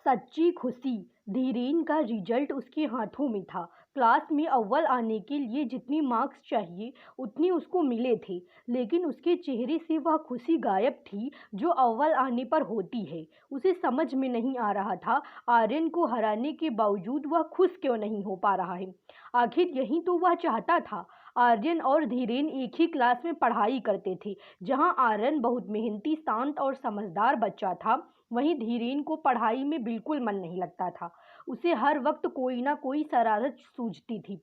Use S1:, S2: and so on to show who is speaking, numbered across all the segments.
S1: सच्ची खुशी। धीरेन का रिजल्ट उसके हाथों में था। क्लास में अव्वल आने के लिए जितनी मार्क्स चाहिए उतने उसको मिले थे, लेकिन उसके चेहरे से वह खुशी गायब थी जो अव्वल आने पर होती है। उसे समझ में नहीं आ रहा था आर्यन को हराने के बावजूद वह खुश क्यों नहीं हो पा रहा है। आखिर यही तो वह चाहता था। आर्यन और धीरेन एक ही क्लास में पढ़ाई करते थे। जहां आर्यन बहुत मेहनती, शांत और समझदार बच्चा था, वहीं धीरेन को पढ़ाई में बिल्कुल मन नहीं लगता था। उसे हर वक्त कोई ना कोई शरारत सूझती थी।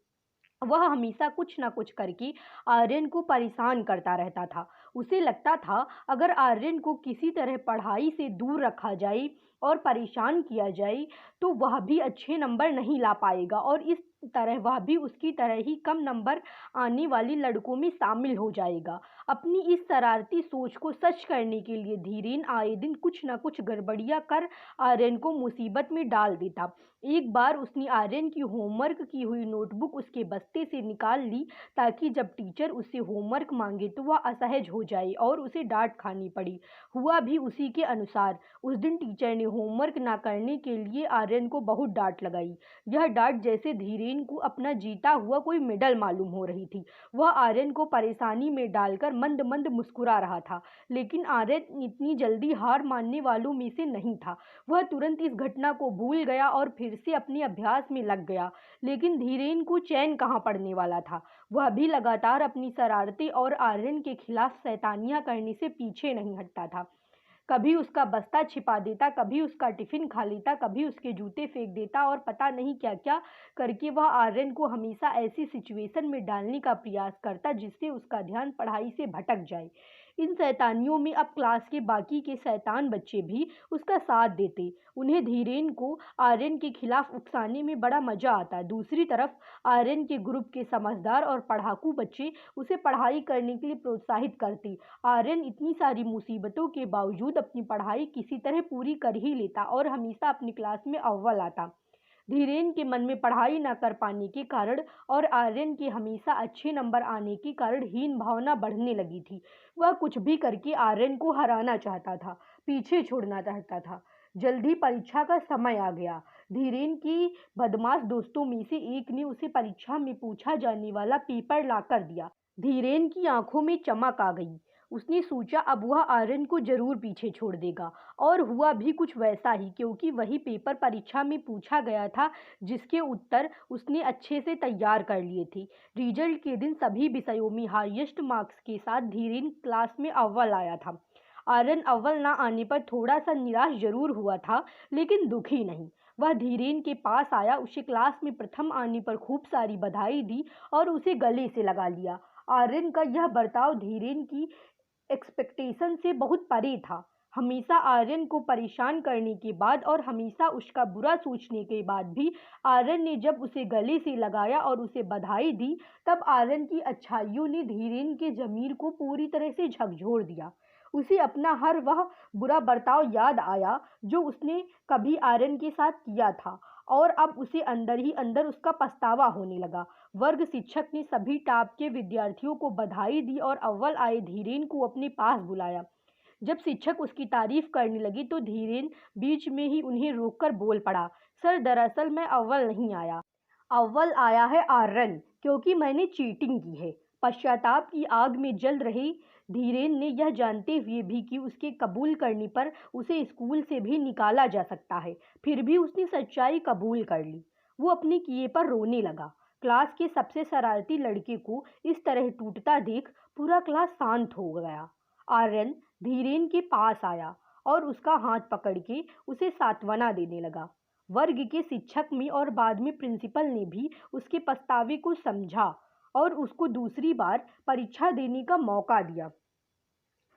S1: वह हमेशा कुछ ना कुछ करके आर्यन को परेशान करता रहता था। उसे लगता था अगर आर्यन को किसी तरह पढ़ाई से दूर रखा जाए और परेशान किया जाए तो वह भी अच्छे नंबर नहीं ला पाएगा और इस तरह वह भी उसकी तरह ही कम नंबर आने वाले लड़कों में शामिल हो जाएगा। अपनी इस शरारती सोच को सच करने के लिए धीरेन आए दिन कुछ न कुछ गड़बड़ियां कर आर्यन को मुसीबत में डाल देता। एक बार उसने आर्यन की होमवर्क की हुई नोटबुक उसके बस्ते से निकाल ली ताकि जब टीचर उससे होमवर्क मांगे तो वह असहज हो जाए और उसे डांट खानी पड़ी। हुआ भी उसी के अनुसार। उस दिन टीचर ने होमवर्क ना करने के लिए आर्यन को बहुत डांट लगाई। यह डांट जैसे धीरेन को अपना जीता हुआ कोई मेडल मालूम हो रही थी। वह आर्यन को परेशानी में डालकर मंद मंद मुस्कुरा रहा था, लेकिन आर्यन इतनी जल्दी हार मानने वालों में से नहीं था। वह तुरंत इस घटना को भूल गया और फिर से अपने अभ्यास में लग गया। लेकिन धीरेन को चैन कहाँ पड़ने वाला था। वह भी लगातार अपनी शरारतें और आर्यन के खिलाफ शैतानियां करने से पीछे नहीं हटता था। कभी उसका बस्ता छिपा देता, कभी उसका टिफिन खा लेता, कभी उसके जूते फेंक देता और पता नहीं क्या क्या करके वह आर्यन को हमेशा ऐसी सिचुएशन में डालने का प्रयास करता जिससे उसका ध्यान पढ़ाई से भटक जाए। इन शैतानियों में अब क्लास के बाकी के शैतान बच्चे भी उसका साथ देते। उन्हें धीरेन को आर्यन के खिलाफ उकसाने में बड़ा मजा आता। दूसरी तरफ आर्यन के ग्रुप के समझदार और पढ़ाकू बच्चे उसे पढ़ाई करने के लिए प्रोत्साहित करते। आर्यन इतनी सारी मुसीबतों के बावजूद अपनी पढ़ाई किसी तरह पूरी कर ही लेता और हमेशा अपनी क्लास में अव्वल आता। धीरेन के मन में पढ़ाई न कर पाने के कारण और आर्यन के हमेशा अच्छे नंबर आने के कारण हीन भावना बढ़ने लगी थी। वह कुछ भी करके आर्यन को हराना चाहता था, पीछे छोड़ना चाहता था। जल्द ही परीक्षा का समय आ गया। धीरेन की बदमाश दोस्तों में से एक ने उसे परीक्षा में पूछा जाने वाला पेपर लाकर दिया। धीरेन की आंखों में चमक आ गई। उसने सोचा अब वह आर्यन को जरूर पीछे छोड़ देगा, और हुआ भी कुछ वैसा ही, क्योंकि वही पेपर परीक्षा में पूछा गया था जिसके उत्तर उसने अच्छे से तैयार कर लिए थे। रिजल्ट के दिन सभी विषयों में हाईएस्ट मार्क्स के साथ धीरेन क्लास में अव्वल आया था। आर्यन अव्वल ना आने पर थोड़ा सा निराश जरूर हुआ था, लेकिन दुखी नहीं। वह धीरेन के पास आया, उसे क्लास में प्रथम आने पर खूब सारी बधाई दी और उसे गले से लगा लिया। आर्यन का यह बर्ताव धीरेन की एक्सपेक्टेशन से बहुत परे था। हमेशा आर्यन को परेशान करने के बाद और हमेशा उसका बुरा सोचने के बाद भी आर्यन ने जब उसे गले से लगाया और उसे बधाई दी, तब आर्यन की अच्छाइयों ने धीरेन के ज़मीर को पूरी तरह से झकझोर दिया। उसे अपना हर वह बुरा बर्ताव याद आया जो उसने कभी आर्यन के साथ किया था, और अब उसे अंदर ही अंदर उसका पछतावा होने लगा। वर्ग शिक्षक ने सभी टॉप के विद्यार्थियों को बधाई दी और अव्वल आए धीरेन को अपने पास बुलाया। जब शिक्षक उसकी तारीफ करने लगी तो धीरेन बीच में ही उन्हें रोककर बोल पड़ा, सर दरअसल मैं अव्वल नहीं आया। अव्वल आया है आर्यन, क्योंकि मैंने चीटिंग की है। पश्चाताप की आग में जल रहे धीरेन ने यह जानते हुए भी कि उसके कबूल करने पर उसे स्कूल से भी निकाला जा सकता है, फिर भी उसने सच्चाई कबूल कर ली। वो अपने किए पर रोने लगा। क्लास के सबसे शरारती लड़के को इस तरह टूटता देख पूरा क्लास शांत हो गया। आर्यन धीरेन के पास आया और उसका हाथ पकड़ के उसे सांत्वना देने लगा। वर्ग के शिक्षक में और बाद में प्रिंसिपल ने भी उसके पछतावे को समझा और उसको दूसरी बार परीक्षा देने का मौका दिया।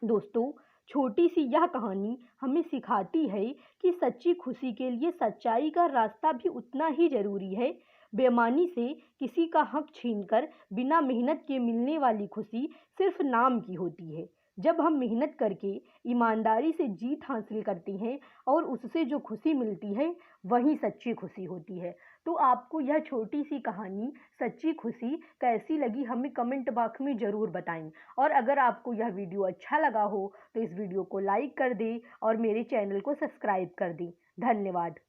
S1: दोस्तों, छोटी सी यह कहानी हमें सिखाती है कि सच्ची खुशी के लिए सच्चाई का रास्ता भी उतना ही जरूरी है। बेईमानी से किसी का हक छीनकर बिना मेहनत के मिलने वाली खुशी सिर्फ नाम की होती है। जब हम मेहनत करके ईमानदारी से जीत हासिल करते हैं और उससे जो खुशी मिलती है वही सच्ची खुशी होती है। तो आपको यह छोटी सी कहानी सच्ची खुशी कैसी लगी हमें कमेंट बॉक्स में ज़रूर बताएं। और अगर आपको यह वीडियो अच्छा लगा हो तो इस वीडियो को लाइक कर दें और मेरे चैनल को सब्सक्राइब कर दें। धन्यवाद।